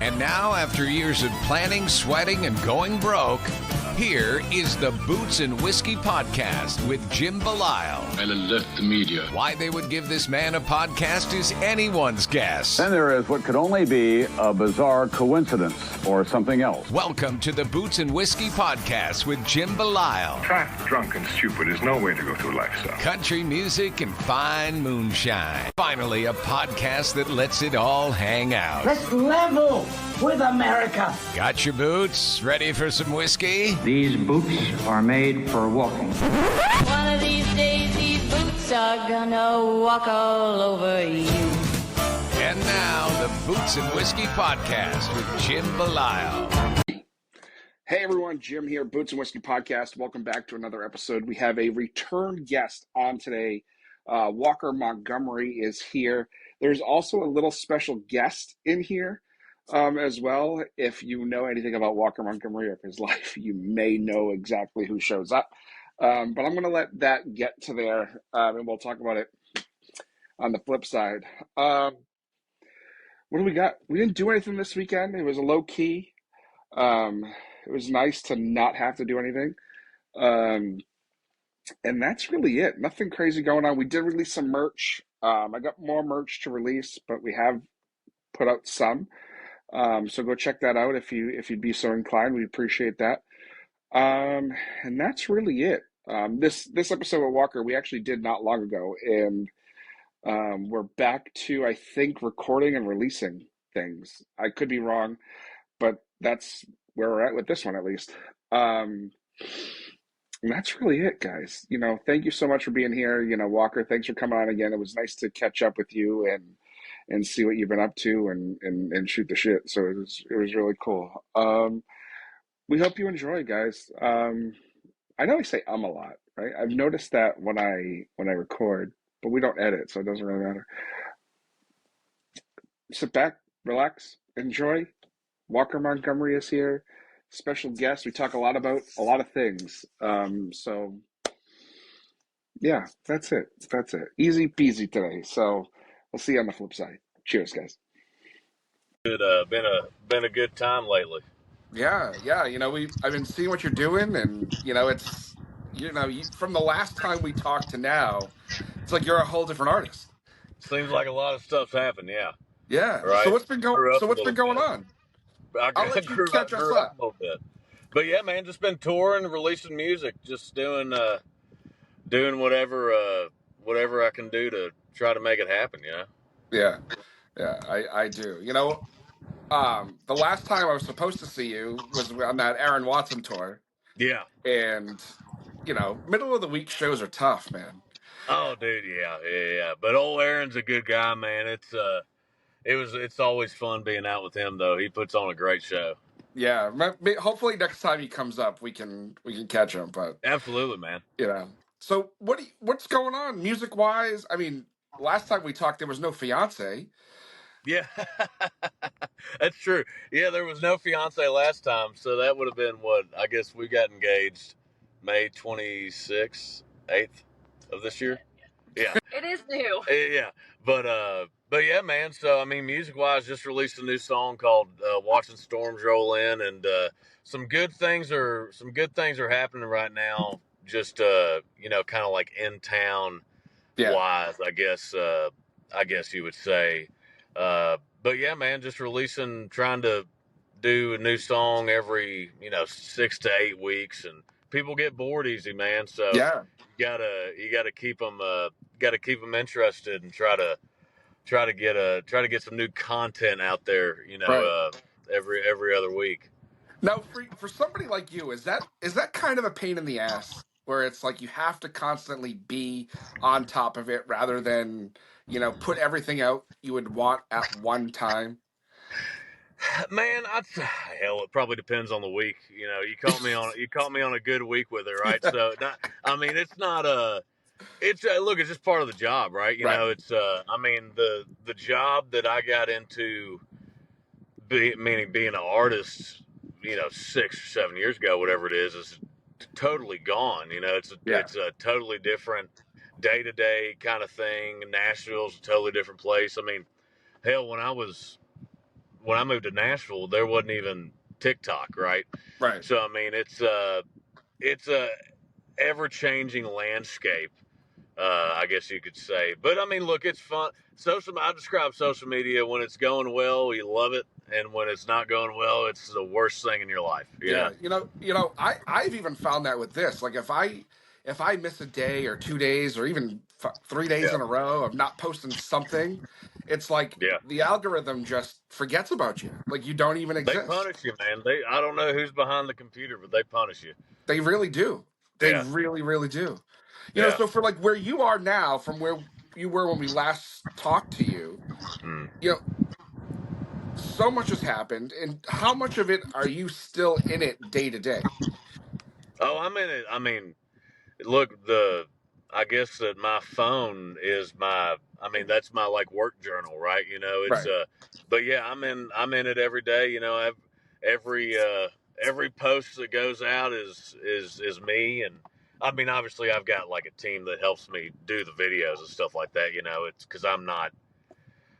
And now, after years of planning, sweating, and going broke, here is the Boots and Whiskey Podcast with Jim Belisle. I'll alert the media. Why they would give this man a podcast is anyone's guess. Then there is what could only be a bizarre coincidence or something else. Welcome to the Boots and Whiskey Podcast with Jim Belisle. Fat, drunk, and stupid is no way to go through life, son. Country music and fine moonshine. Finally, a podcast that lets it all hang out. Let's level with America. Got your boots? Ready for some whiskey? These boots are made for walking. One of these days, these boots are gonna walk all over you. And now, the Boots and Whiskey Podcast with Jim Belisle. Hey everyone, Jim here, Boots and Whiskey Podcast. Welcome back to another episode. We have a return guest on today. Walker Montgomery is here. There's also a little special guest in here as well. If you know anything about Walker Montgomery or his life, you may know exactly who shows up. But I'm going to let that get to there, and we'll talk about it on the flip side. What do we got? We didn't do anything this weekend. It was a low key. It was nice to not have to do anything. And that's really it. Nothing crazy going on. We did release some merch. I got more merch to release, but we have put out some. So go check that out if you'd be so inclined. We appreciate that. And that's really it. This episode of Walker we actually did not long ago, and we're back to, I think, recording and releasing things. I could be wrong, but that's where we're at with this one, at least. And that's really it, guys. Thank you so much for being here. Walker, thanks for coming on again. It was nice to catch up with you and see what you've been up to and shoot the shit. So it was really cool. We hope you enjoy, guys. I know I say a lot, right? I've noticed that when I record, but we don't edit, so it doesn't really matter. Sit back, relax, enjoy. Walker Montgomery is here. Special guest. We talk a lot about a lot of things. So yeah, that's it. Easy peasy today. So we'll see you on the flip side. Cheers, guys. Been a good time lately. Yeah. I've been seeing what you're doing, and it's from the last time we talked to now, it's like you're a whole different artist. Seems like a lot of stuff's happened. Yeah. Yeah. Right. So what's been going on? I'll let you catch us up. A little bit. But yeah, man, just been touring, releasing music, just doing whatever I can do to try to make it happen. Yeah, I do. The last time I was supposed to see you was on that Aaron Watson tour. Yeah. And middle of the week shows are tough, man. Oh, dude, yeah. But old Aaron's a good guy, man. It's always fun being out with him, though. He puts on a great show. Yeah, hopefully next time he comes up, we can catch him. But absolutely, man. So what's going on music wise? I mean, last time we talked, there was no fiancé. Yeah, that's true. Yeah, there was no fiancé last time, so that would have been what I guess we got engaged May 26th, 8th of this year. Yeah, it is new. Yeah, but yeah, man. So I mean, music wise, just released a new song called "Watching Storms Roll In," and some good things are happening right now. Just kind of like in town wise, I guess you would say. But yeah, man, just trying to do a new song every 6 to 8 weeks, and people get bored easy, man. So yeah, you gotta keep them interested and try to get some new content out there, right. every other week. Now, for somebody like you, is that kind of a pain in the ass, where it's like you have to constantly be on top of it rather than put everything out you would want at one time? Man, hell, it probably depends on the week. You caught me on a good week with it, right? So, it's just part of the job, right? You know, it's the job that I got into, meaning being an artist, 6 or 7 years ago, whatever it is totally gone. It's a totally different day-to-day kind of thing. Nashville's a totally different place. I mean, hell, when I was when I moved to Nashville, there wasn't even TikTok, right? Right. So I mean, it's a ever changing landscape, I guess you could say. But I mean, look, it's fun. I describe social media when it's going well, you love it, and when it's not going well, it's the worst thing in your life. Yeah, I've even found that with this. Like if I miss a day or 2 days or even 3 days Yeah. in a row of not posting something, it's like Yeah. the algorithm just forgets about you. Like you don't even They exist. punish you, man. I don't know who's behind the computer, but they punish you. They really do. They Yeah. really, really do. Yeah. So for like where you are now from where you were when we last talked to you, Mm. you know, so much has happened. And how much of it are you still in it day to day? Oh, I'm in it. I mean, look, I guess that my phone is I mean, that's my like work journal, right? It's Right. but yeah, I'm in it every day. Every every post that goes out is me. And I mean, obviously I've got like a team that helps me do the videos and stuff like that. It's because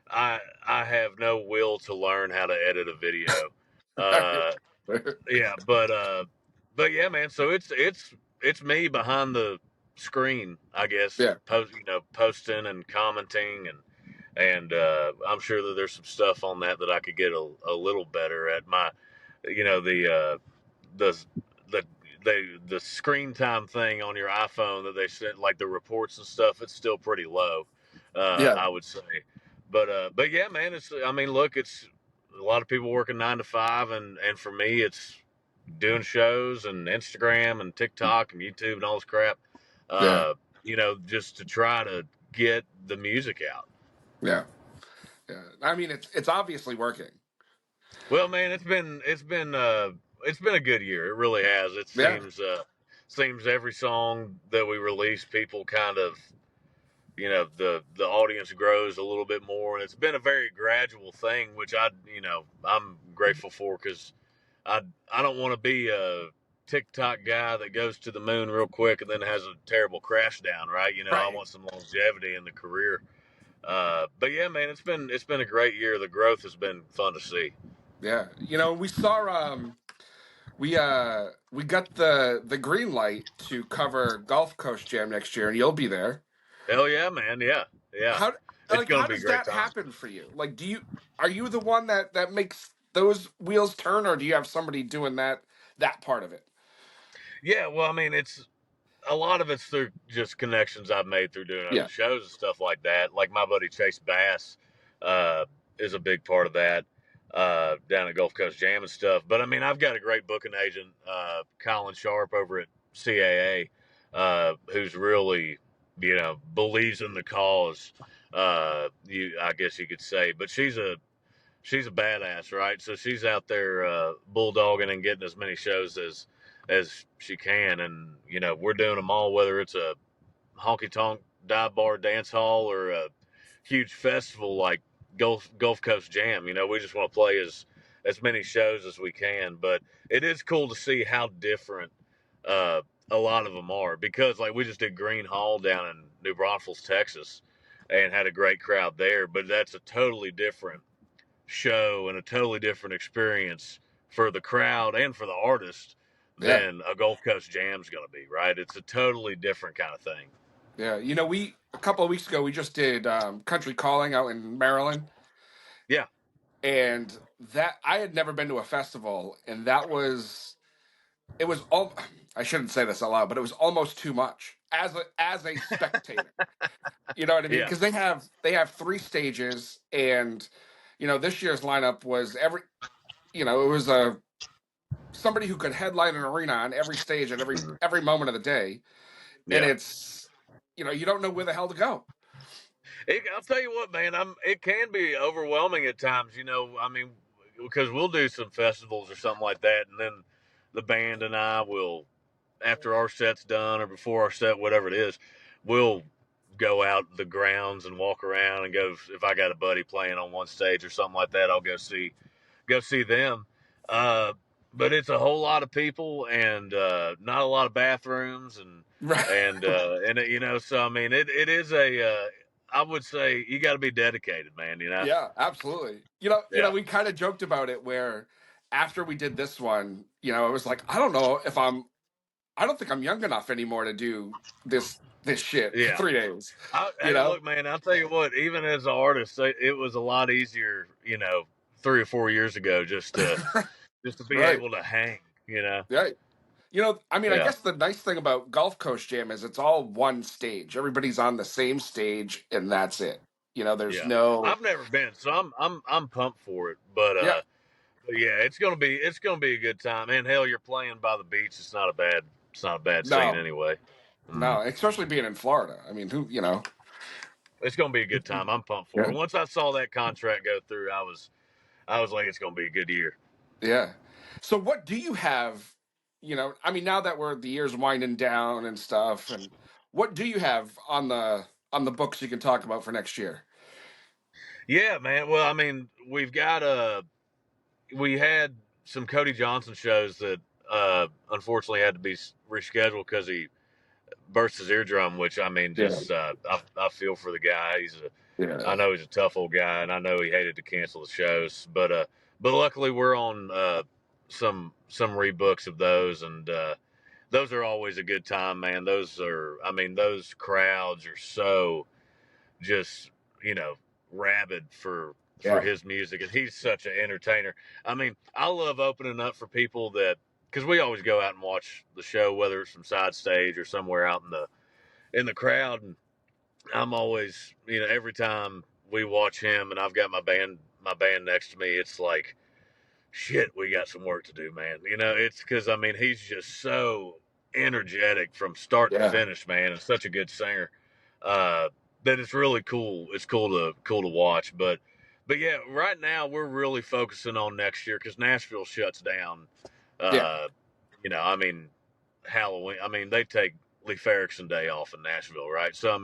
I have no will to learn how to edit a video. Uh, yeah, but yeah, man. So it's me behind the screen, I guess, Yeah. posting and commenting, and I'm sure that there's some stuff on that I could get a little better at. My, the the the screen time thing on your iPhone that they sent, like the reports and stuff. It's still pretty low, Yeah. I would say. But yeah, man. I mean, look, it's a lot of people working 9 to 5, and for me, it's doing shows and Instagram and TikTok and YouTube and all this crap. Yeah. Just to try to get the music out. Yeah. Yeah. I mean, it's obviously working. Well, man, it's been a good year. It really has. It Yeah. seems every song that we release, people kind of, the audience grows a little bit more, and it's been a very gradual thing, which I'm grateful for, because I don't want to be a TikTok guy that goes to the moon real quick and then has a terrible crash down, right? I Right. want some longevity in the career. But yeah, man, it's been a great year. The growth has been fun to see. Yeah. We saw we got the green light to cover Gulf Coast Jam next year, and you'll be there. Hell yeah, man. Yeah. How It's like going how to be a does great that time. happen for you? Like are you the one that makes those wheels turn, or do you have somebody doing that part of it? Yeah. Well, I mean, a lot of it's through just connections I've made through doing other Yeah. shows and stuff like that. Like my buddy Chase Bass is a big part of that down at Gulf Coast Jam and stuff. But I mean, I've got a great booking agent, Colin Sharp over at CAA, who's really, believes in the cause. I guess you could say, but she's a badass, right? So she's out there bulldogging and getting as many shows as she can, and we're doing them all, whether it's a honky tonk dive bar dance hall or a huge festival like Gulf Coast Jam. We just want to play as many shows as we can. But it is cool to see how different a lot of them are, because like we just did Green Hall down in New Braunfels, Texas, and had a great crowd there. But that's a totally different show and a totally different experience for the crowd and for the artist Yeah. than a Gulf Coast Jam's going to be, right? It's a totally different kind of thing. Yeah. We a couple of weeks ago we just did Country Calling out in Maryland. Yeah. And that I had never been to a festival, and it was all I shouldn't say this out loud, but it was almost too much as a spectator. You know what I mean? Yeah. Because they have 3 stages, and this year's lineup was it was somebody who could headline an arena on every stage at every moment of the day, and Yeah. it's you don't know where the hell to go. I'll tell you what, man, it can be overwhelming at times, I mean, because we'll do some festivals or something like that, and then the band and I will, after our set's done or before our set, whatever it is, we'll go out the grounds and walk around and go, if I got a buddy playing on one stage or something like that, I'll go see them. But it's a whole lot of people and not a lot of bathrooms and Right. and so I mean it is a I would say you got to be dedicated, man. Yeah, absolutely. Yeah. We kind of joked about it where after we did this one, it was like, I don't know if I don't think I'm young enough anymore to do this shit for Yeah. 3 days. Hey, look, man, I'll tell you what, even as an artist, it was a lot easier, 3 or 4 years ago just to be Right. able to hang, Yeah. I Yeah. guess the nice thing about Gulf Coast Jam is it's all one stage. Everybody's on the same stage and that's it. There's Yeah. no. I've never been, so I'm pumped for it. But Yeah. yeah, it's gonna be a good time. And hell, you're playing by the beach. It's not a bad scene No. anyway. No, especially being in Florida. I mean, It's gonna be a good time. I'm pumped for Yeah. it. Once I saw that contract go through, I was like, it's gonna be a good year. Yeah. So what do you have, now that the year's winding down and stuff, and what do you have on the books you can talk about for next year? Yeah, man. Well, I mean, we had some Cody Johnson shows that unfortunately had to be rescheduled because he burst his eardrum. Which I mean, Yeah. just I feel for the guy. Yeah. I know he's a tough old guy, and I know he hated to cancel the shows, but luckily we're on some rebooks of those, and those are always a good time, man. Those crowds are so just rabid for Yeah. his music, and he's such an entertainer. I mean, I love opening up for people because we always go out and watch the show, whether it's from side stage or somewhere out in the crowd, and I'm always, every time we watch him and I've got my band next to me, it's like, shit, we got some work to do, man. It's because he's just so energetic from start to Yeah. finish, man, and such a good singer. That it's really cool. It's cool to watch. But yeah, right now we're really focusing on next year because Nashville shuts down. Yeah. Halloween. They take Lee Ferguson Day off in Nashville, right? So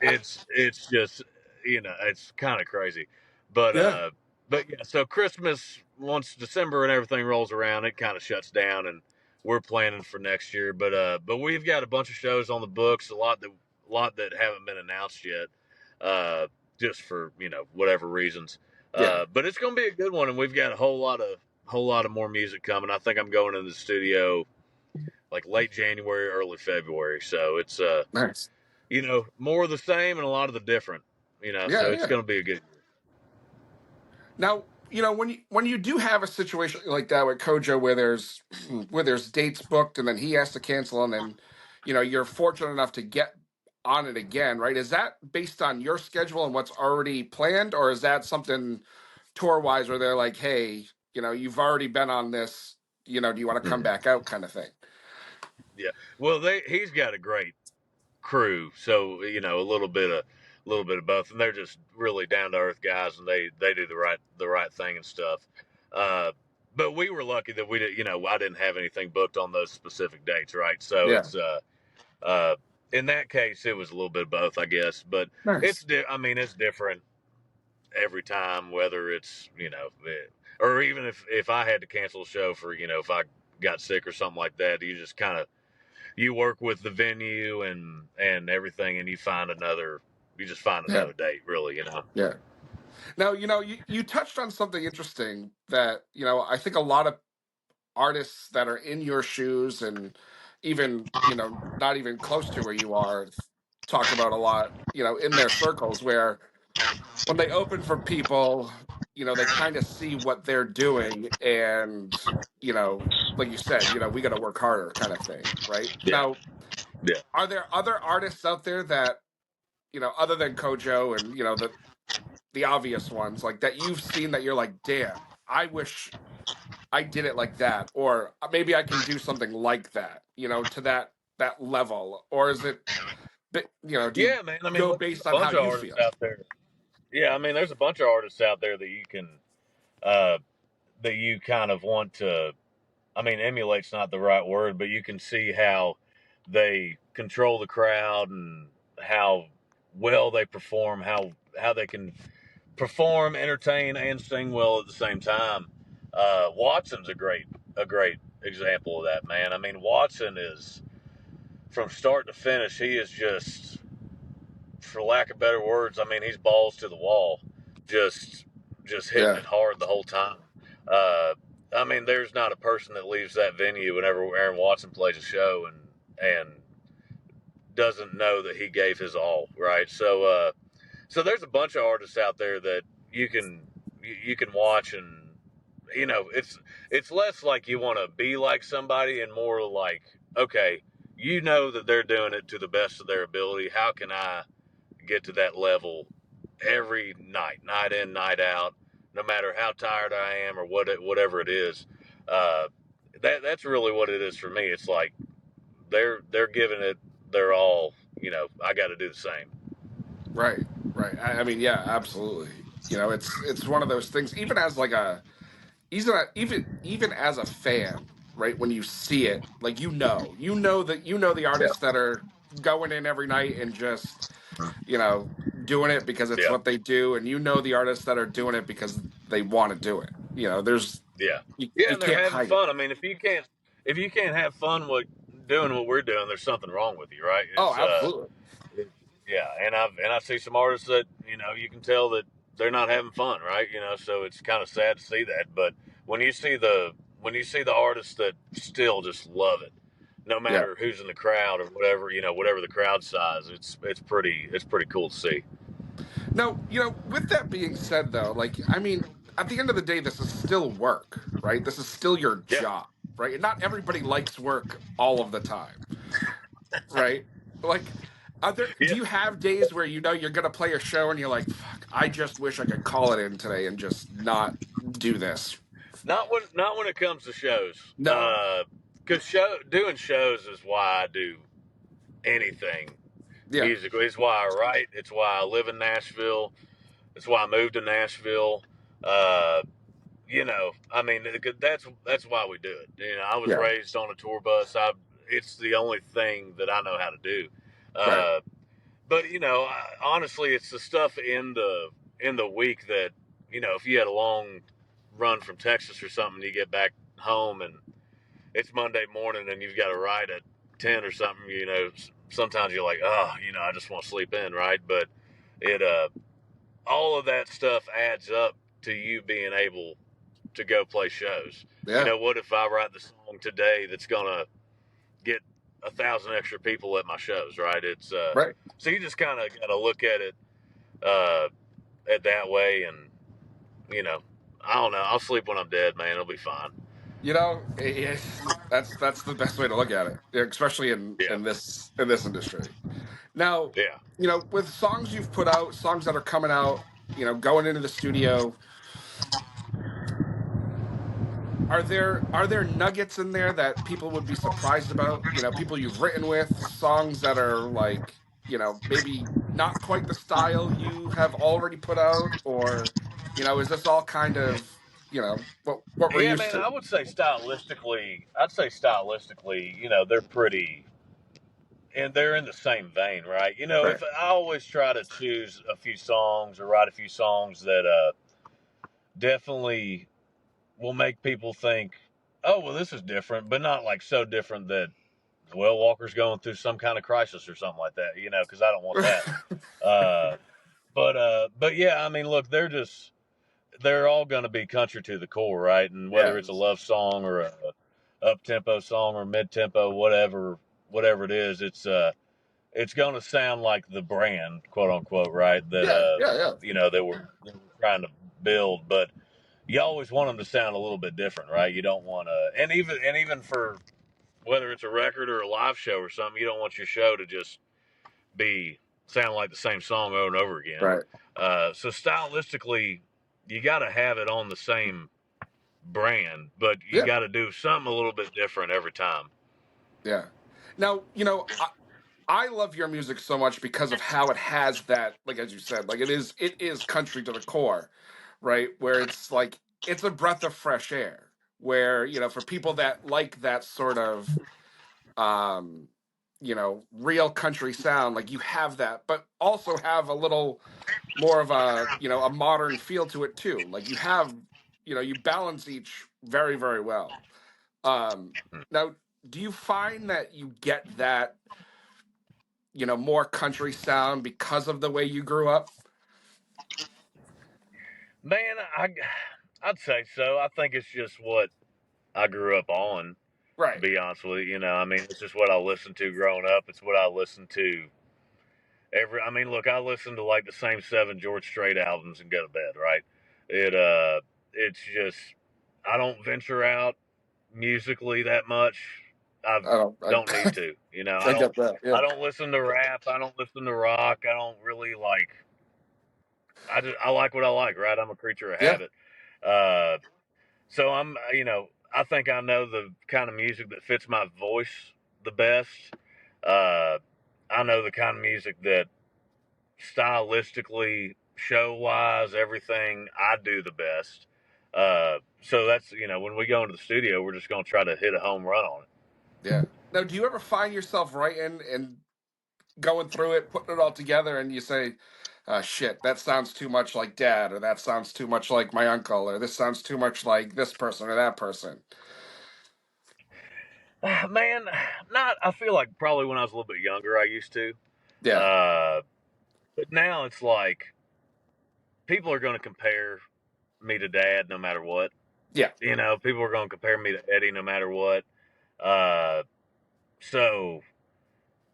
it's just it's kind of crazy, but Yeah. yeah. So Christmas, once December and everything rolls around, it kind of shuts down, and we're planning for next year. But we've got a bunch of shows on the books, a lot that haven't been announced yet, just for whatever reasons. Yeah. But it's gonna be a good one, and we've got a whole lot of more music coming. I think I'm going into the studio like late January, early February. So it's Nice. more of the same and a lot of the different. Yeah. So it's Yeah. going to be a good. Now, when you do have a situation like that with Kojo where there's dates booked and then he has to cancel and then you're fortunate enough to get on it again, right? Is that based on your schedule and what's already planned, or is that something tour wise where they're like, hey, you've already been on this, do you want to come back out, kind of thing? Yeah. Well, he's got a great crew, so a little bit of both, and they're just really down to earth guys, and they do the right thing and stuff. But we were lucky that we did. I didn't have anything booked on those specific dates, right? So Yeah. it's in that case, it was a little bit of both, I guess. But Nice. it's different every time, whether it's or even if I had to cancel a show for if I got sick or something like that, you just kind of you work with the venue and everything, and you find another date, really. Yeah. Now, you touched on something interesting that, I think a lot of artists that are in your shoes and even, not even close to where you are talk about a lot, in their circles where when they open for people, they kind of see what they're doing and, like you said, we got to work harder, kind of thing. Right. Yeah. Now, Yeah. are there other artists out there that, other than Kojo and, the obvious ones like that you've seen that you're like, damn, I wish I did it like that, or maybe I can do something like that, to that level, or is it, do you Yeah, man. go Look, based there's a on how bunch of you artists feel? out there. Yeah, there's a bunch of artists out there that you can, uh, that you kind of want to. Emulate's not the right word, but you can see how they control the crowd and how well they perform, how they can perform, entertain, and sing well at the same time. Watson's a great example of that, man. Watson is from start to finish. He is just for lack of better words, I mean, he's balls to the wall, just hitting it hard the whole time. I mean, there's not a person that leaves that venue whenever Aaron Watson plays a show and doesn't know that he gave his all, right? So so there's a bunch of artists out there that you can watch, and it's less like you want to be like somebody and more like, okay, that they're doing it to the best of their ability. How can I get to that level every night in, night out, no matter how tired I am or whatever it is? That's really what it is for me. It's like they're giving it their all. I got to do the same. Right. I mean, yeah, absolutely. It's one of those things. Even as like even as a fan, right? When you see it, like the artists that are going in every night and just doing it because it's what they do, and the artists that are doing it because they want to do it. There's you and they're can't having hide fun. it. I mean, if you can't have fun doing what we're doing, there's something wrong with you, right? Oh, absolutely. And I see some artists that you can tell that they're not having fun, right? So it's kind of sad to see that. But when you see the artists that still just love it, no matter who's in the crowd or whatever the crowd size, it's pretty cool to see. Now, with that being said, though, like, I mean, at the end of the day, this is still work, right? This is still your job, right? And not everybody likes work all of the time, right? Like, do you have days where you're gonna play a show and you're like, fuck, I just wish I could call it in today and just not do this? Not when it comes to shows. No. Because doing shows is why I do anything musically. It's why I write. It's why I live in Nashville. It's why I moved to Nashville. I mean, that's why we do it. I was raised on a tour bus. It's the only thing that I know how to do. But honestly, it's the stuff in the week that if you had a long run from Texas or something, you get back home and it's Monday morning and you've got to ride at 10 or something. Sometimes you're like, oh, I just want to sleep in, right? But all of that stuff adds up to you being able to go play shows. What if I write the song today that's gonna get 1,000 extra people at my shows, right? It's right. So you just kind of got to look at it at that way, and I don't know. I'll sleep when I'm dead, man. It'll be fine. That's the best way to look at it, especially in this industry. Now, with songs you've put out, songs that are coming out, going into the studio, are there nuggets in there that people would be surprised about? People you've written with, songs that are like, maybe not quite the style you have already put out, or is this all kind of what we're used to? I would say stylistically, they're pretty, and they're in the same vein, right? If I always try to choose a few songs or write a few songs that definitely will make people think, oh, well, this is different, but not like so different that, well, Walker's going through some kind of crisis or something like that, because I don't want that. But yeah, I mean, look, they're all going to be country to the core, right? And whether it's a love song or a up-tempo song or mid-tempo, whatever it is, it's going to sound like the brand, quote unquote, right? That that we're trying to build, but you always want them to sound a little bit different, right? You don't want to, and even for whether it's a record or a live show or something, you don't want your show to just sound like the same song over and over again. Right. So stylistically, you got to have it on the same brand, but you got to do something a little bit different every time. Yeah. Now, I love your music so much because of how it has that, like, as you said, like it is country to the core, right? Where it's like, it's a breath of fresh air where, for people that like that sort of, real country sound, like you have that, but also have a little more of a modern feel to it too. Like you have, you balance each very, very well. Now, do you find that you get that more country sound because of the way you grew up? Man, I'd say so. I think it's just what I grew up on, to Right. be honest with you. I mean, it's just what I listened to growing up. It's what I listened to look, I listened to like the same 7 George Strait albums and go to bed, right? It's just, I don't venture out musically that much. I don't need to, I get that. Yeah. I don't listen to rap. I don't listen to rock. I don't really like, I like what I like, right? I'm a creature of Yeah. habit. So I think I know the kind of music that fits my voice the best. I know the kind of music that stylistically, show wise, everything I do the best. So that's, when we go into the studio, we're just going to try to hit a home run on it. Yeah. Now, do you ever find yourself writing and going through it, putting it all together, and you say, shit, that sounds too much like Dad, or that sounds too much like my uncle, or this sounds too much like this person or that person? Man, I feel like probably when I was a little bit younger, I used to. Yeah. But now it's like people are going to compare me to Dad no matter what. Yeah. People are going to compare me to Eddie no matter what. So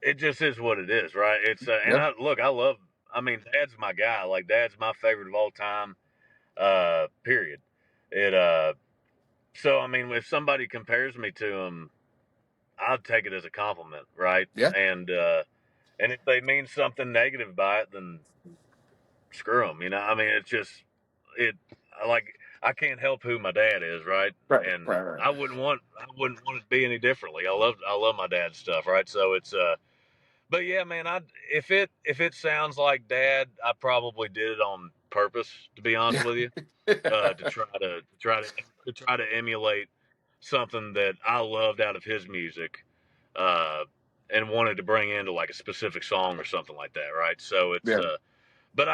it just is what it is, right? It's Dad's my guy. Like, Dad's my favorite of all time. Period. So I mean, if somebody compares me to him, I'll take it as a compliment, right? Yeah. And if they mean something negative by it, then screw them. I mean, it's just I can't help who my dad is, right? Right. And Right. I wouldn't want it to be any differently. I love my dad's stuff, right? So it's but yeah, man, if it sounds like Dad, I probably did it on purpose, to be honest with you, to try to emulate something that I loved out of his music, and wanted to bring into like a specific song or something like that, right? So it's but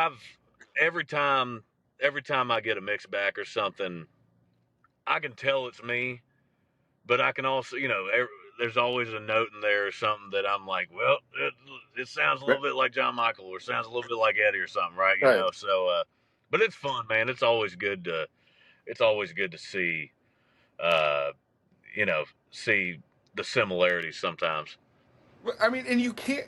every time I get a mix back or something, I can tell it's me, but I can also, there's always a note in there or something that I'm like, well, it sounds a little bit like John Michael, or sounds a little bit like Eddie or something, right? So, but it's fun, man. It's always good to see, see the similarities sometimes. I mean, and you can't,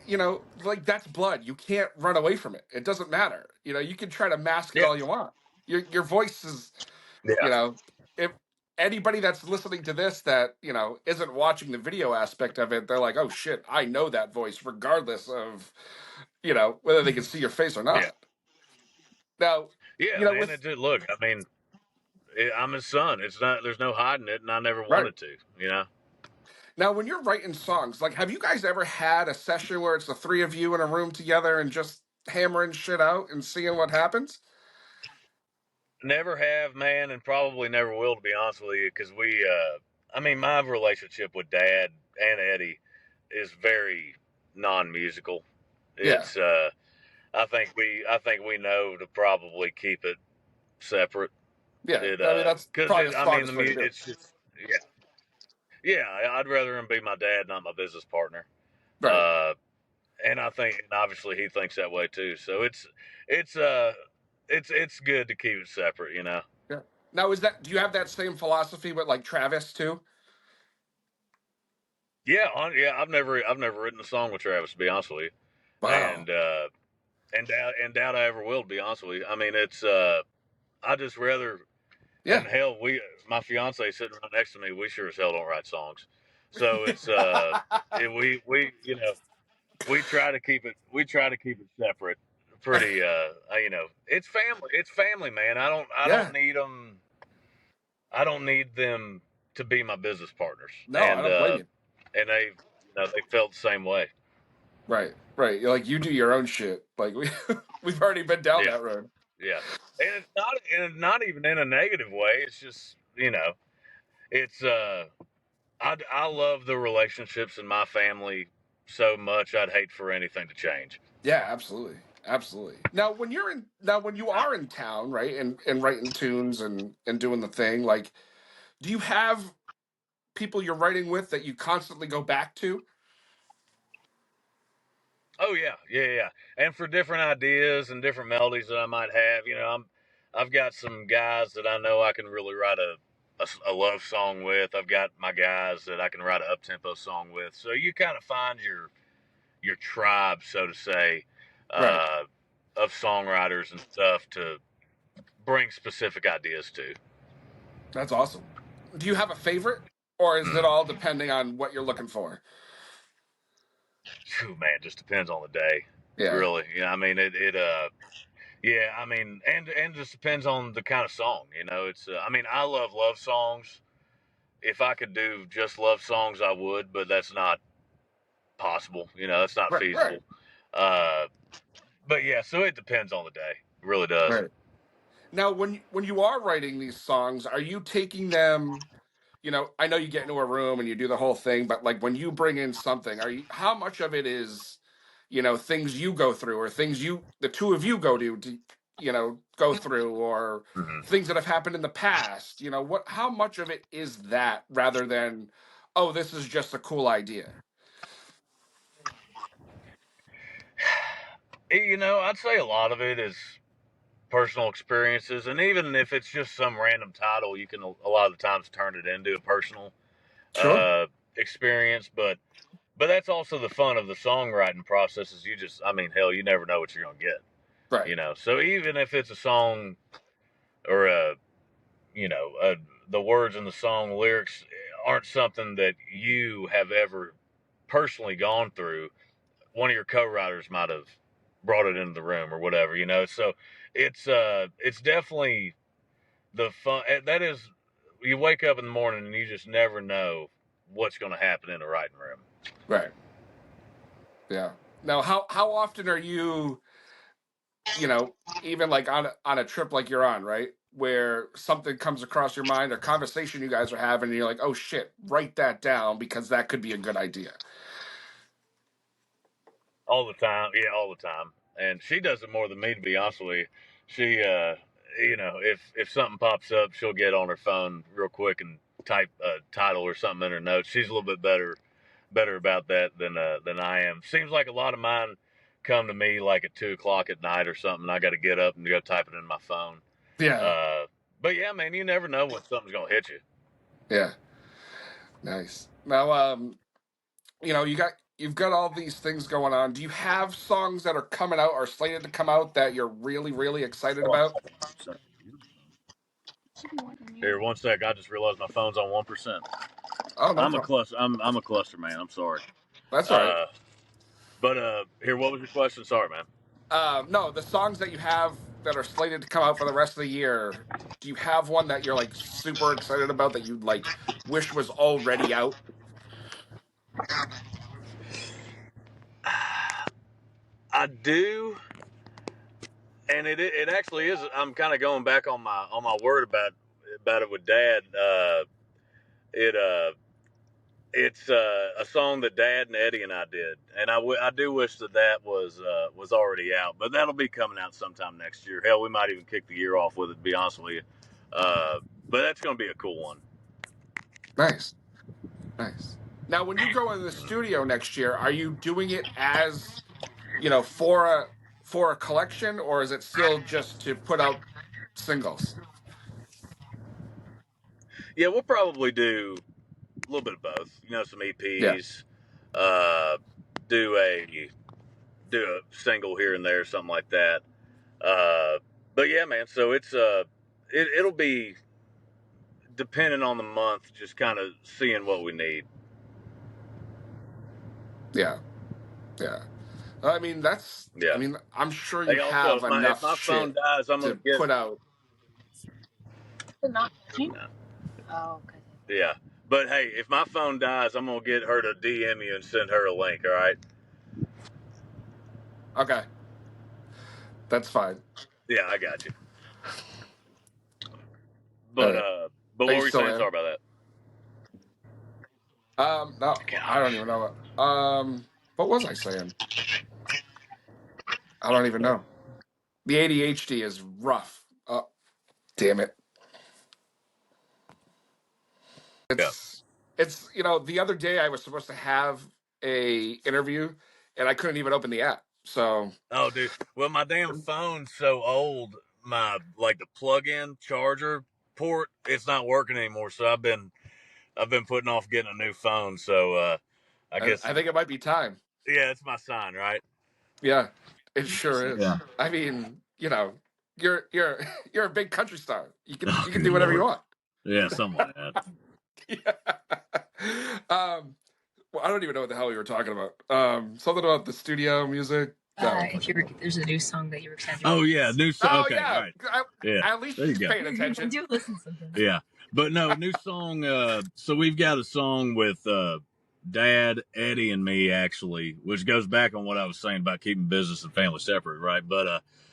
like, that's blood. You can't run away from it. It doesn't matter. You can try to mask it all you want. Your voice is, if anybody that's listening to this that, isn't watching the video aspect of it, they're like, oh shit, I know that voice, regardless of, whether they can see your face or not. Yeah. Now, man, look, I mean, I'm his son. There's no hiding it, and I never wanted to, Now, when you're writing songs, like, have you guys ever had a session where it's the 3 of you in a room together and just hammering shit out and seeing what happens? Never have, man, and probably never will, to be honest with you, because my relationship with Dad and Eddie is very non-musical. It's, I think we know to probably keep it separate. Yeah, that's probably the smartest way to do it. It's just, yeah, I'd rather him be my dad, not my business partner. Right. And obviously he thinks that way too. So it's good to keep it separate, Yeah. Now, do you have that same philosophy with like Travis too? Yeah, I've never written a song with Travis, to be honest with you. Wow. And doubt I ever will, to be honest with you. I mean, it's I just rather. Yeah. And hell, my fiance sitting right next to me, we sure as hell don't write songs. So it's we try to keep it separate. Pretty it's family, man. I don't need them. I don't need them to be my business partners. No, I don't blame you. And they felt the same way. Right. Like, you do your own shit. Like, we've already been down that road. Yeah, and it's not even in a negative way. It's just it's I love the relationships in my family so much. I'd hate for anything to change. Yeah, absolutely. Now, when you are in town, right, and writing tunes and doing the thing, like, do you have people you're writing with that you constantly go back to? Oh yeah. And for different ideas and different melodies that I might have, I've got some guys that I know I can really write a love song with. I've got my guys that I can write an up tempo song with. So you kind of find your tribe, so to say, Right. of songwriters and stuff to bring specific ideas to. That's awesome. Do you have a favorite, or is it all depending on what you're looking for? Phew, man, just depends on the day. Yeah. Really. I mean, yeah, I mean, and just depends on the kind of song. It's. I mean, I love songs. If I could do just love songs, I would, but that's not possible. It's not Right. feasible. But yeah, so it depends on the day. It really does. Right. Now, when you are writing these songs, are you taking them? I know you get into a room and you do the whole thing, but like when you bring in something, how much of it is, things you go through or things the two of you go through or Mm-hmm. things that have happened in the past? How much of it is that rather than, oh, this is just a cool idea? I'd say a lot of it is personal experiences, and even if it's just some random title, you can a lot of the times turn it into a personal Sure. experience. But that's also the fun of the songwriting process. Is I mean, hell, you never know what you're gonna get. Right. So even if it's a song or the words in the song lyrics aren't something that you have ever personally gone through, one of your co-writers might have brought it into the room or whatever. So it's definitely the fun. That is, you wake up in the morning and you just never know what's going to happen in the writing room. Right. Yeah. Now, how often are you, even like on a trip like you're on, right? Where something comes across your mind, a conversation you guys are having, and you're like, oh shit, write that down because that could be a good idea. All the time. Yeah, all the time. And she does it more than me, to be honest with you. She, if something pops up, she'll get on her phone real quick and type a title or something in her notes. She's a little bit better about that than I am. Seems like a lot of mine come to me like at 2:00 at night or something. I got to get up and go type it in my phone. Yeah. But yeah, man, you never know when something's gonna hit you. Yeah. Nice. Now, you've got all these things going on. Do you have songs that are coming out or slated to come out that you're really, really excited about? Here, one sec. I just realized my phone's on 1%. Oh, no I'm a problem. cluster. I'm a cluster man. I'm sorry. That's all right. But here, what was your question? Sorry, man. No, the songs that you have that are slated to come out for the rest of the year, do you have one that you're like super excited about that you like wish was already out? I do, and it actually is. I'm kind of going back on my word about it with Dad. It's a song that Dad and Eddie and I did, and I do wish that was already out, but that'll be coming out sometime next year. Hell, we might even kick the year off with it, to be honest with you. But that's going to be a cool one. Nice. Now, when you go in the studio next year, are you doing it as, for a collection, or is it still just to put out singles? Yeah, we'll probably do a little bit of both. Some Yeah. EPs, do a single here and there, something like that. But yeah, man. So it'll be depending on the month, just kind of seeing what we need. Yeah. I mean, Yeah. I mean, I'm sure you Also, have enough if my phone shit dies, I'm to gonna get put out. No. Oh, okay. Yeah, but hey, if my phone dies, I'm gonna get her to DM you and send her a link. All right. Okay. That's fine. Yeah, I got you. But what were you still saying? there? Sorry about No, Gosh. I don't even know. What was I saying? I don't even know. The ADHD is rough. Oh, damn it. Yeah. It's the other day I was supposed to have a interview, and I couldn't even open the app. So, Oh, dude. Well, my damn phone's so old. The plug-in charger port, it's not working anymore. So I've been putting off getting a new phone. So I guess, I think it might be time. yeah, it's my sign, right? Yeah, it sure is. Yeah. I mean, you're you're a big country star. Oh, You can good do whatever you Lord. want. Yeah, something like that. Yeah. Well, I don't even know what the hell we were talking about. Something about the studio music. No. There's a new song that you were excited. Oh yeah, new song. Oh Okay, yeah. all right. Yeah, At least there you she's go. paying I attention. do listen sometimes. Yeah, but no, new song. So we've got a song with Dad, Eddie, and me actually, which goes back on what I was saying about keeping business and family separate, right?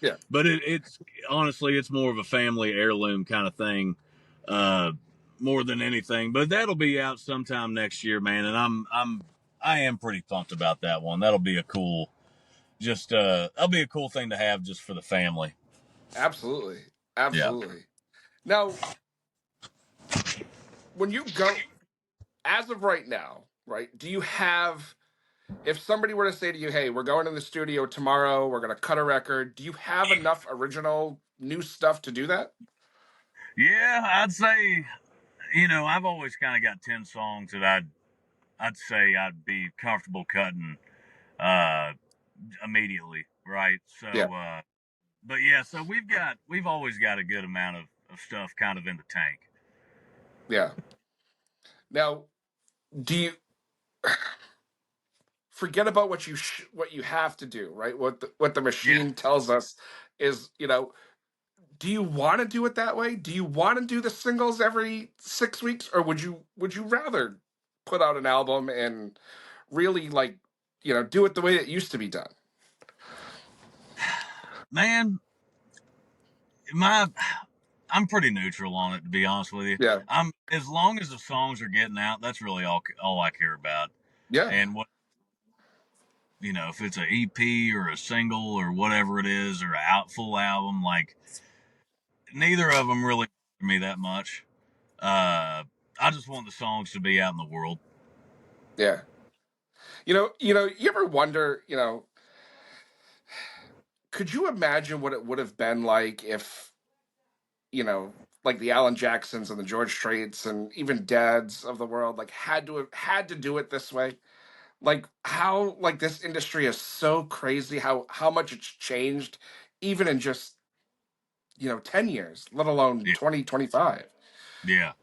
Yeah. But it's honestly, it's more of a family heirloom kind of thing, more than anything. But that'll be out sometime next year, man. And I am pretty pumped about that one. That'll be a cool, that'll be a cool thing to have just for the family. Absolutely. Yeah. Now, when you go, as of right now, right? Do you have? If somebody were to say to you, "Hey, we're going in the studio tomorrow. We're going to cut a record." Do you have enough original new stuff to do that? Yeah, I'd say, I've always kind of got 10 songs that I'd say I'd be comfortable cutting uh immediately, right? So Yeah. but yeah, so we've always got a good amount of stuff kind of in the tank. Yeah. Now, do you forget about what you have to do, right? What the machine tells us is, do you want to do it that way? Do you want to do the singles every 6 weeks, or would you rather put out an album and really do it the way it used to be done? Man, I'm pretty neutral on it, to be honest with you. Yeah. I'm as long as the songs are getting out, that's really all I care about. Yeah. And if it's an EP or a single or whatever it is, or a full album, like neither of them really bother me that much. I just want the songs to be out in the world. Yeah. You ever wonder, could you imagine what it would have been like if, like the Alan Jacksons and the George Straits and even Dads of the world, like had to do it this way? Like how this industry is so crazy, how much it's changed, even in just 10 years, let alone Yeah. 2025. Yeah.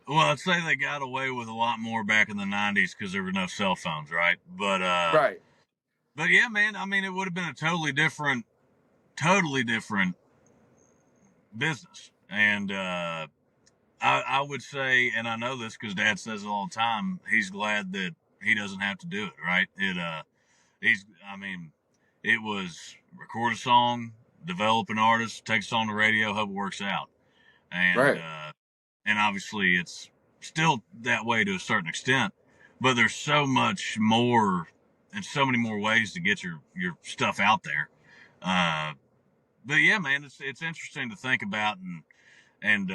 Well, I'd say they got away with a lot more back in the 90s because there were no cell phones, right? Right. But yeah, man, I mean, it would have been a totally different business. And I would say, and I know this because Dad says it all the time, he's glad that he doesn't have to do it, right? It was record a song, develop an artist, take it on the radio, hope it works out. And Right. And obviously it's still that way to a certain extent, but there's so much more and so many more ways to get your stuff out there. But yeah, man, it's interesting to think about and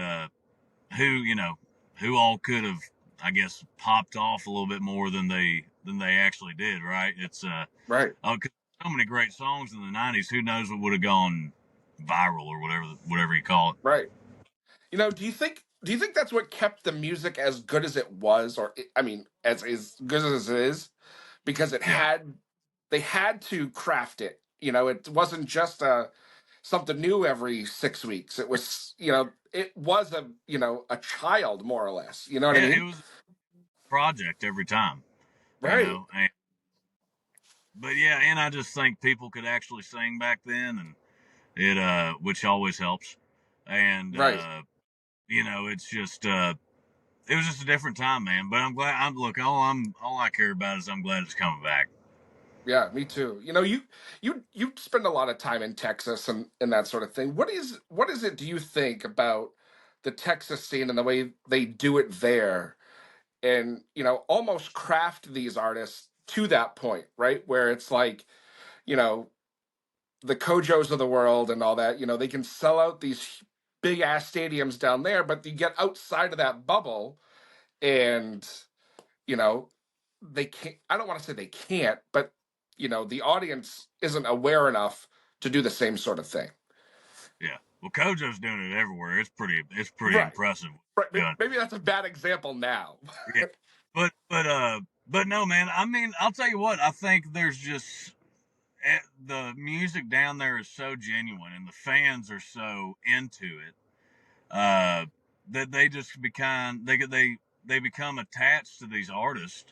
who all could have, I guess, popped off a little bit more than they actually did, right? It's Right. cause so many great songs in the 90s. Who knows what would have gone viral or whatever you call it. Right. Do you think that's what kept the music as good as it was, or I mean, as good as it is, because they had to craft it. It wasn't just something new every 6 weeks. It was, it was a child, more or less. You know what I mean? It was a project every time. Right. But yeah, and I just think people could actually sing back then, and it which always helps. And Right. it's just it was just a different time, man. But I'm glad. All I care about is I'm glad it's coming back. Yeah, me too. You spend a lot of time in Texas and that sort of thing. What is it, do you think, about the Texas scene and the way they do it there, and almost craft these artists to that point, right? Where it's like, the Kojos of the world and all that, they can sell out these big ass stadiums down there, but you get outside of that bubble and, they can't, I don't want to say they can't, but the audience isn't aware enough to do the same sort of thing. Yeah. Well, Kojo's doing it everywhere. It's pretty Right. impressive. Right. Maybe that's a bad example now. Yeah. But no, man. I mean, I'll tell you what. I think there's just the music down there is so genuine, and the fans are so into it that they just they become attached to these artists,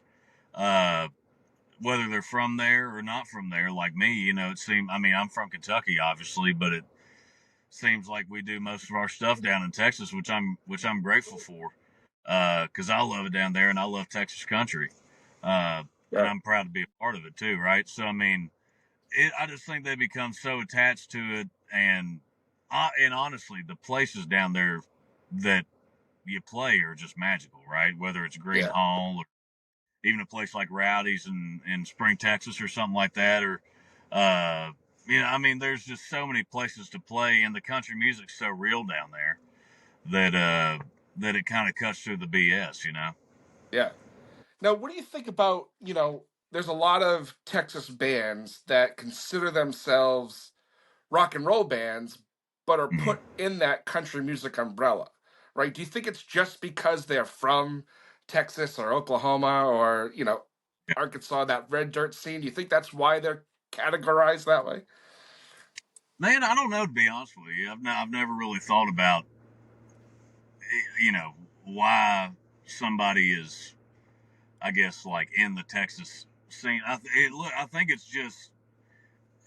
whether they're from there or not from there. Like me, it seems. I mean, I'm from Kentucky, obviously, but it seems like we do most of our stuff down in Texas, which I'm grateful for, because I love it down there and I love Texas country, and I'm proud to be a part of it too, right? So I mean, I just think they become so attached to it, and honestly, the places down there that you play are just magical, right? Whether it's Green Hall or even a place like Rowdy's in Spring, Texas, or something like that, or I mean, there's just so many places to play, and the country music's so real down there that it kind of cuts through the BS, Yeah. Now, what do you think about, there's a lot of Texas bands that consider themselves rock and roll bands, but are put in that country music umbrella, right? Do you think it's just because they're from Texas or Oklahoma or, Arkansas, that red dirt scene? Do you think that's why they're categorized that way? Man, I don't know, to be honest with you. I've never really thought about, why somebody is, I guess, like in the Texas scene. I think it's just,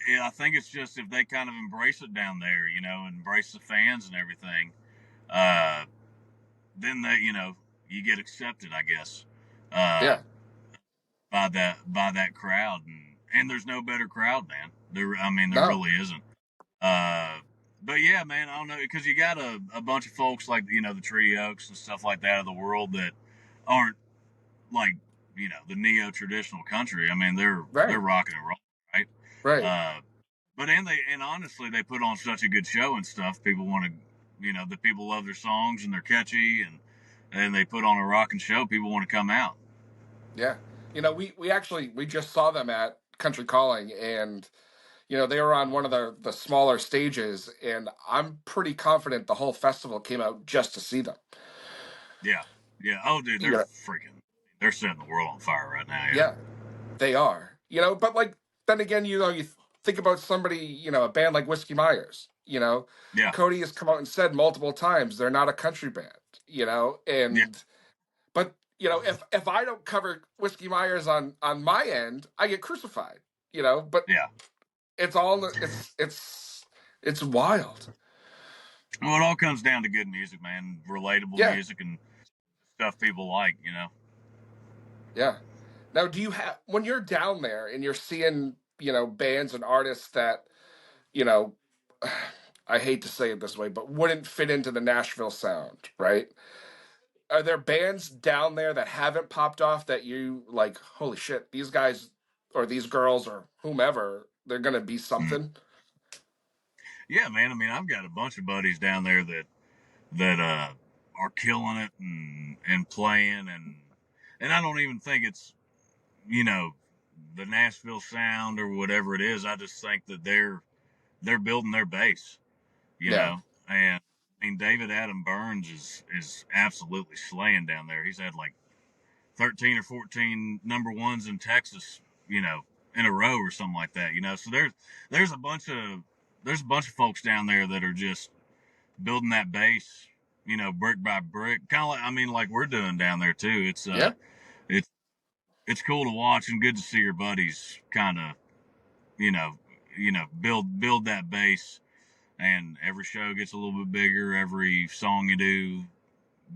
if they kind of embrace it down there, embrace the fans and everything, then you get accepted, I guess, by that crowd, and there's no better crowd, man. There really isn't. But yeah, man, I don't know, because you got a bunch of folks like the Treaty Oaks and stuff like that of the world that aren't like the neo traditional country. I mean, they're rocking and rolling, right? Right. But honestly, they put on such a good show and stuff. People want to, the people love their songs and they're catchy, and they put on a rocking show. People want to come out. Yeah, we just saw them at Country Calling, and they were on one of the smaller stages, and I'm pretty confident the whole festival came out just to see them. Yeah. Oh, dude, they're setting the world on fire right now. Yeah, they are. But like then again, you think about somebody, a band like Whiskey Myers. Cody has come out and said multiple times they're not a country band. But if I don't cover Whiskey Myers on my end, I get crucified. But it's all it's wild. Well, it all comes down to good music, man. Relatable music and stuff people like, Yeah. Now, do you have, when you're down there and you're seeing, bands and artists that, I hate to say it this way, but wouldn't fit into the Nashville sound, right? Are there bands down there that haven't popped off that you like, holy shit, these guys or these girls or whomever, they're going to be something? Yeah, man. I mean, I've got a bunch of buddies down there that are killing it and playing, and I don't even think it's the Nashville sound or whatever it is. I just think that they're building their base, know. And I mean, David Adam Burns is absolutely slaying down there. He's had like 13 or 14 number ones in Texas, in a row or something like that. So there's a bunch of folks down there that are just building that base, brick by brick, kind of like we're doing down there too. It's cool to watch and good to see your buddies kind of, build that base, and every show gets a little bit bigger. Every song you do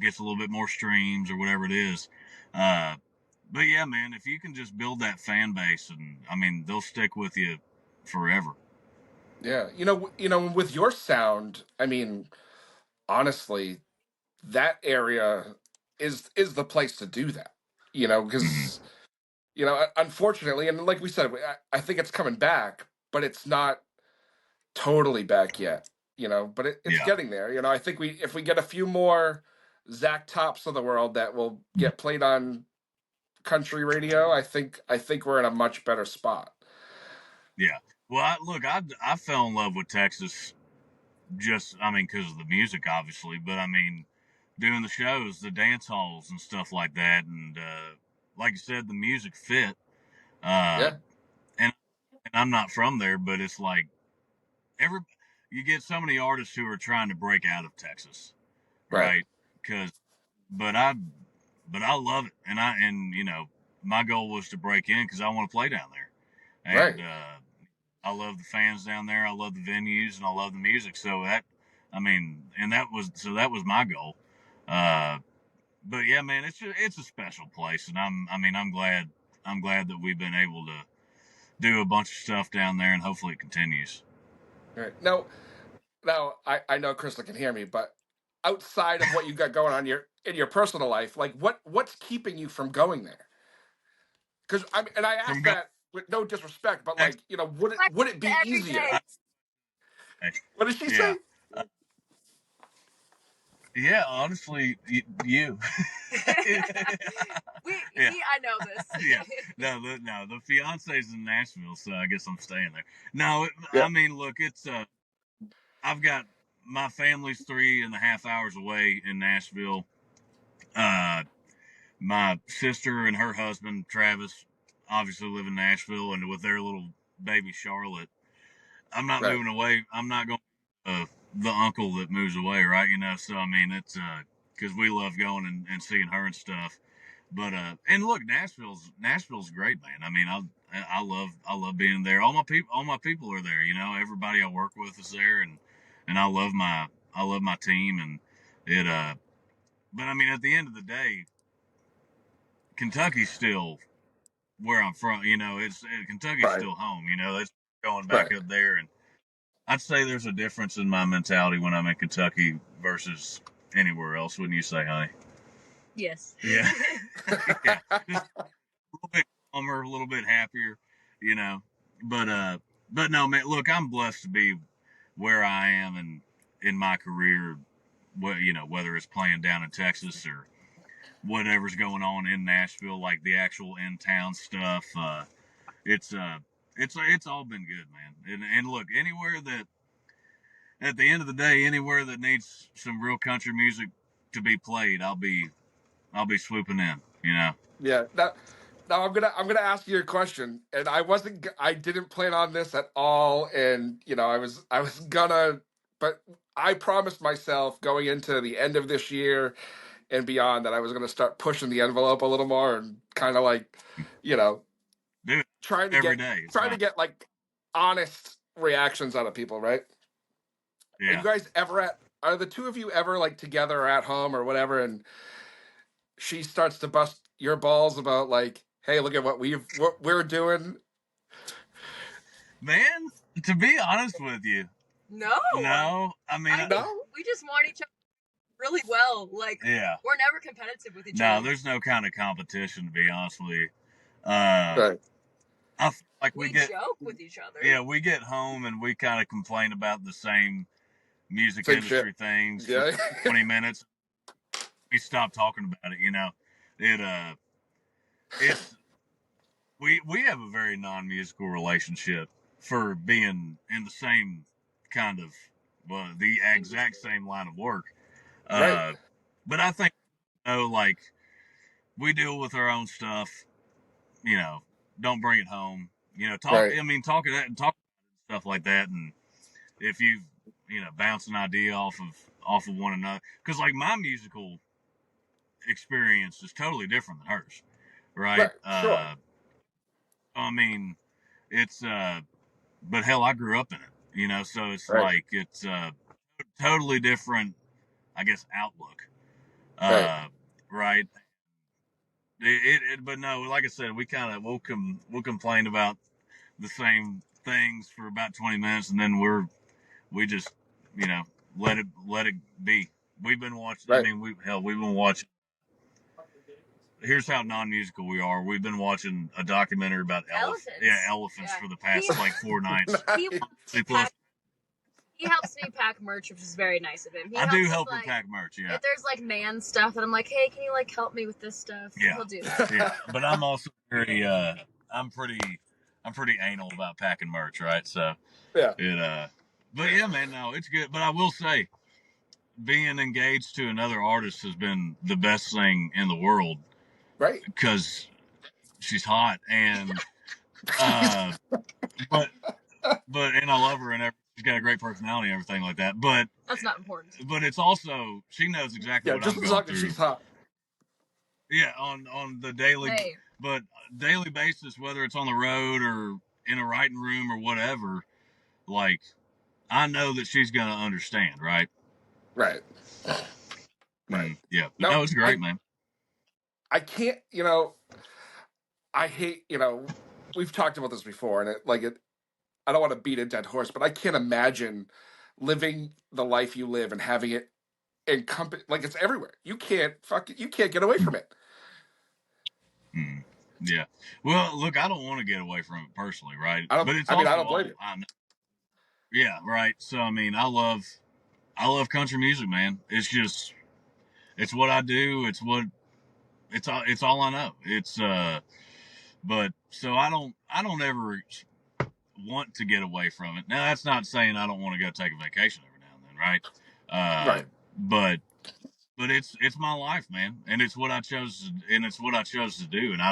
gets a little bit more streams or whatever it is. But yeah, man, if you can just build that fan base, and I mean, they'll stick with you forever. Yeah. With your sound, I mean, honestly, that area is the place to do that, because, unfortunately, and like we said, I think it's coming back, but it's not totally back yet, but it's getting there. I think if we get a few more Zach Tops of the world that will get played on country radio, I think we're in a much better spot. Yeah. Well, I fell in love with Texas just, because of the music, obviously, but doing the shows, the dance halls and stuff like that. And, like you said, the music fit. Yeah. And I'm not from there, but it's like you get so many artists who are trying to break out of Texas, right? But I love it. And my goal was to break in because I want to play down there. And, I love the fans down there. I love the venues and I love the music. So that was my goal. But yeah, man, it's a special place, and I'm glad that we've been able to do a bunch of stuff down there, and hopefully it continues. Right. Now I know Krista can hear me, but outside of what you got going on in your personal life, like what's keeping you from going there? Because I ask that with no disrespect, but like, would it be easier? What did she say? Yeah, honestly, you. I know this. Yeah, no, the fiance's in Nashville, so I guess I'm staying there. No, look, it's I've got my family's 3.5 hours away in Nashville. My sister and her husband Travis obviously live in Nashville, and with their little baby Charlotte, I'm not moving away. I'm not going the uncle that moves away, right? So it's because we love going and seeing her and stuff. But and look, Nashville's great, man. I love being there. All my people are there. Everybody I work with is there, and I love my team, and it but at the end of the day, Kentucky's still where I'm from. Kentucky's still home. It's going back up there, and I'd say there's a difference in my mentality when I'm in Kentucky versus anywhere else. Wouldn't you say, honey? Yes. Yeah. Yeah. Just a little bit calmer, a little bit happier, But no, man. Look, I'm blessed to be where I am and in my career. Whether it's playing down in Texas or whatever's going on in Nashville, like the actual in town stuff. It's all been good, man. And look, anywhere that, at the end of the day, anywhere that needs some real country music to be played, I'll be swooping in. Yeah. Now I'm gonna ask you a question, and I didn't plan on this at all, and I was gonna, but I promised myself going into the end of this year and beyond that I was gonna start pushing the envelope a little more and kind of like, trying to get like honest reactions out of people, right? Yeah. Are you guys are the two of you ever like together or at home or whatever, and she starts to bust your balls about like, hey, look at what we're doing? Man, to be honest with you, no. No, we just want each other really well. Like, we're never competitive with each other. No, there's no kind of competition, to be honest with you. Right. I feel like we joke with each other. Yeah, we get home and we kind of complain about the same music industry things for 20 minutes. We stop talking about it. It's we have a very non-musical relationship for being in the same kind of the exact same line of work. Right. But I think like we deal with our own stuff. Don't bring it home. Talk. Right. Talk about stuff like that, and if you bounce an idea off of one another, because like my musical experience is totally different than hers, right? Sure. It's but hell, I grew up in it, so it's like it's totally different, I guess, outlook, right? But no, like I said, we'll complain about the same things for about 20 minutes, and then we just let it be. We've been watching. Right. We've been watching. Here's how non-musical we are. We've been watching a documentary about elephants. Elephants for the past 4 nights. He helps me pack merch, which is very nice of him. I do help him pack merch, yeah. If there's like man stuff, and I'm like, hey, can you like help me with this stuff? Yeah. He'll do that. Yeah. But I'm also very, anal about packing merch, right? So yeah. But yeah, man, no, it's good. But I will say, being engaged to another artist has been the best thing in the world, right? Because she's hot and but and I love her and she's got a great personality and everything like that. But that's not important. But it's also she knows exactly what I'm going through. She's hot. Yeah, on the daily, but daily basis, whether it's on the road or in a writing room or whatever, like I know that she's gonna understand, right? Right. Right. Yeah. No, it's great, man. I can't, I hate, we've talked about this before, and I don't want to beat a dead horse, but I can't imagine living the life you live and having it encompass, like it's everywhere. You can't get away from it. Yeah. Well, look, I don't want to get away from it personally, right? I don't blame you. Yeah, right. So I mean, I love country music, man. It's what I do. It's all I know. But so I don't ever want to get away from it. Now that's not saying I don't want to go take a vacation every now and then, right? Right. But it's my life, man, and it's what I chose to do, and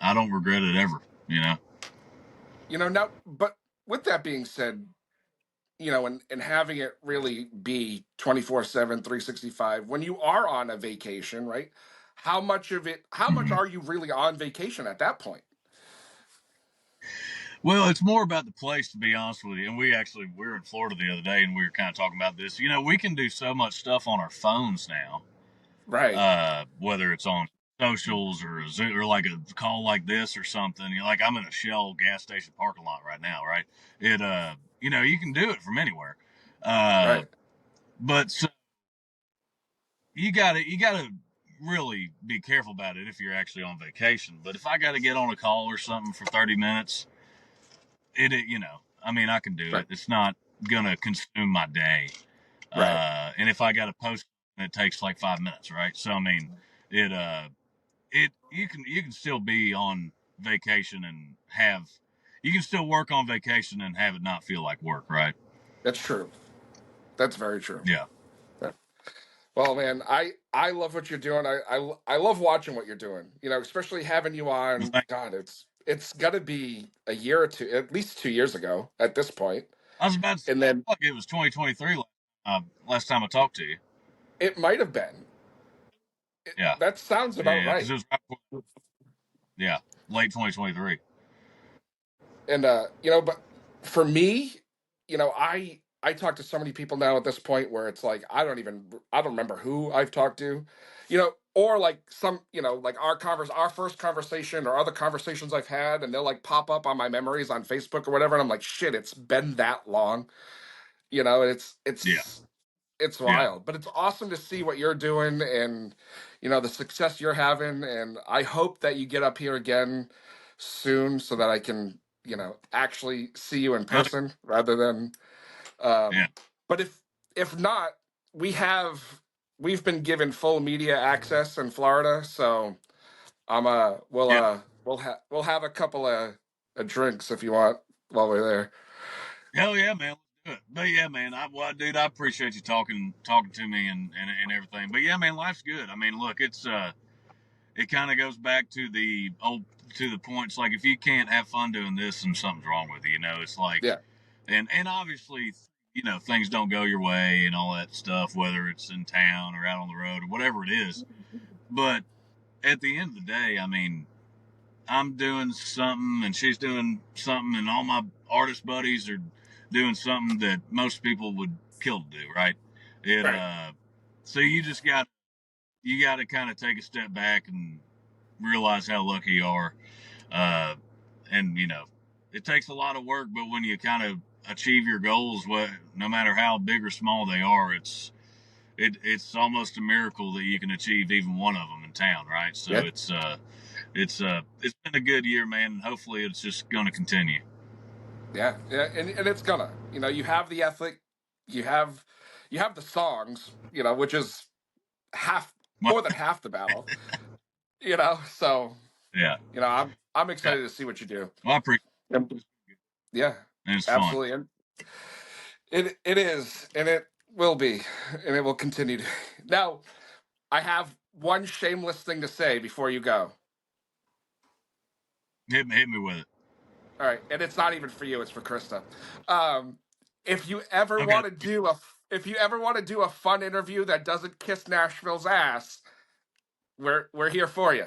I don't regret it ever, Now, but with that being said, and having it really be 24/7, 365, when you are on a vacation, right? How much are you really on vacation at that point? Well, it's more about the place, to be honest with you. And we were in Florida the other day, and we were kind of talking about this. We can do so much stuff on our phones now, right? Whether it's on socials or Zoom or like a call like this or something. Like I'm in a Shell gas station parking lot right now, right? You can do it from anywhere, right? But so you gotta really be careful about it if you're actually on vacation. But if I got to get on a call or something for 30 minutes. I can do it. It's not gonna consume my day. Right. And if I got to post, it takes like 5 minutes, right? So I mean, you can still be on vacation and you can still work on vacation and have it not feel like work, right? That's true. That's very true. Yeah. Well, man, I love what you're doing. I love watching what you're doing. Especially having you on. God, it's got to be a year or two, at least 2 years ago at this point. I was about to say, it was 2023 last time I talked to you. It might have been. Yeah. That sounds about right. It was right before, late 2023. And but for me, I talk to so many people now at this point where it's like I don't remember who I've talked to, or like some, like our first conversation or other conversations I've had, and they'll like pop up on my memories on Facebook or whatever, and I'm like, shit, it's been that long, it's wild, but it's awesome to see what you're doing and the success you're having, and I hope that you get up here again soon so that I can actually see you in person rather than but if not, we've been given full media access in Florida, so we'll have a couple of drinks if you want while we're there. Hell yeah, man. Let's do it. But yeah, man, dude, I appreciate you talking to me and everything. But yeah, man, life's good. I mean, look, it kind of goes back to the points, like if you can't have fun doing this, then something's wrong with you. It's like, and obviously, things don't go your way and all that stuff, whether it's in town or out on the road or whatever it is. But at the end of the day, I mean, I'm doing something and she's doing something and all my artist buddies are doing something that most people would kill to do, right? So you just got to kind of take a step back and realize how lucky you are. And it takes a lot of work, but when you kind of achieve your goals, no matter how big or small they are, it's almost a miracle that you can achieve even one of them in town, right? So it's been a good year, man, and hopefully it's just going to continue. Yeah, and it's gonna. You have the ethic, you have the songs, which is more than half the battle. So yeah, I'm excited to see what you do. Well, Yeah, And it's absolutely. fun. And it is, and it will be, and it will continue to. Now, I have one shameless thing to say before you go. Hit me with it. All right, and it's not even for you; it's for Krista. If you ever Okay. want to do a fun interview that doesn't kiss Nashville's ass, we're here for you.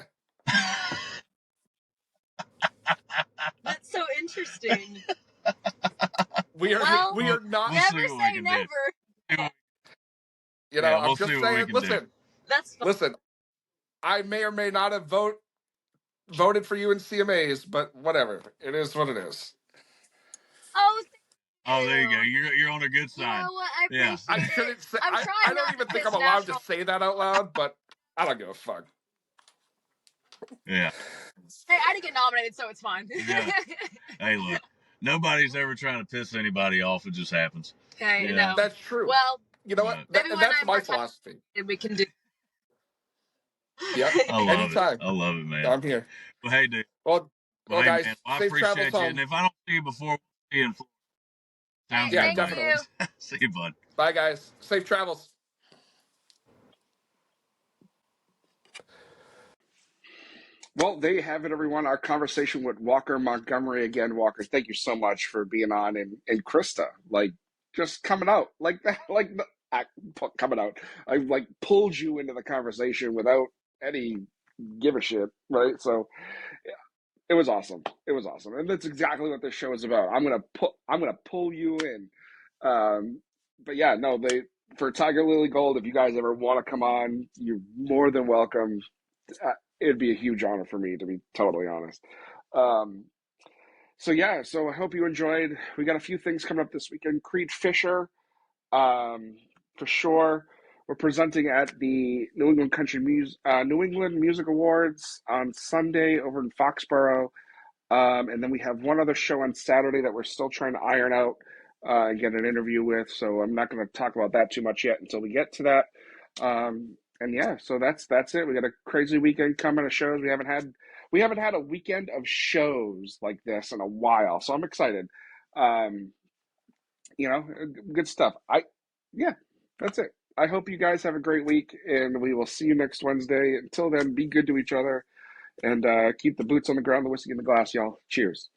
That's so interesting. We are not. We'll Never say never. You know, Yeah, I'm we'll just see what we saying. can Listen, do. That's fun. listen. I may or may not have voted for you in CMAs, but whatever. It is what it is. Oh, there you go. You're on a good side. You know what? I appreciate I it. shouldn't say. I'm I trying don't not even to think kiss I'm allowed Nashville. to say that out loud, but I don't give a fuck. Yeah. Hey, I didn't get nominated, so it's fine. Yeah. Hey, look. Nobody's ever trying to piss anybody off. It just happens. Okay, Yeah. That's true. Well, you know what? maybe when That's I'm my retired, philosophy. we can do. Yep. I love Anytime. it. I love it, man. I'm here. Well, hey, dude. Well, hey, guys, man, I safe travels appreciate you. home. And if I don't see you before, we'll see you in Florida. Sounds Yeah, good, definitely. buddy. See you, bud. Bye, guys. Safe travels. Well, there you have it, everyone. Our conversation with Walker Montgomery again. Walker, thank you so much for being on, and Krista, like just coming out like that, coming out. I like pulled you into the conversation without any give a shit, right? So it was awesome. It was awesome, and that's exactly what this show is about. I'm gonna pull you in. But yeah, no, for Tiger Lily Gold, if you guys ever want to come on, you're more than welcome. It'd be a huge honor for me, to be totally honest. So I hope you enjoyed. We got a few things coming up this weekend. Creed Fisher, for sure. We're presenting at the New England Music Awards on Sunday over in Foxborough. And then we have one other show on Saturday that we're still trying to iron out and get an interview with. So I'm not going to talk about that too much yet until we get to that. And yeah, so that's it. We got a crazy weekend coming of shows. We haven't had a weekend of shows like this in a while. So I'm excited. Good stuff. That's it. I hope you guys have a great week, and we will see you next Wednesday. Until then, be good to each other. And keep the boots on the ground, the whiskey in the glass, y'all. Cheers.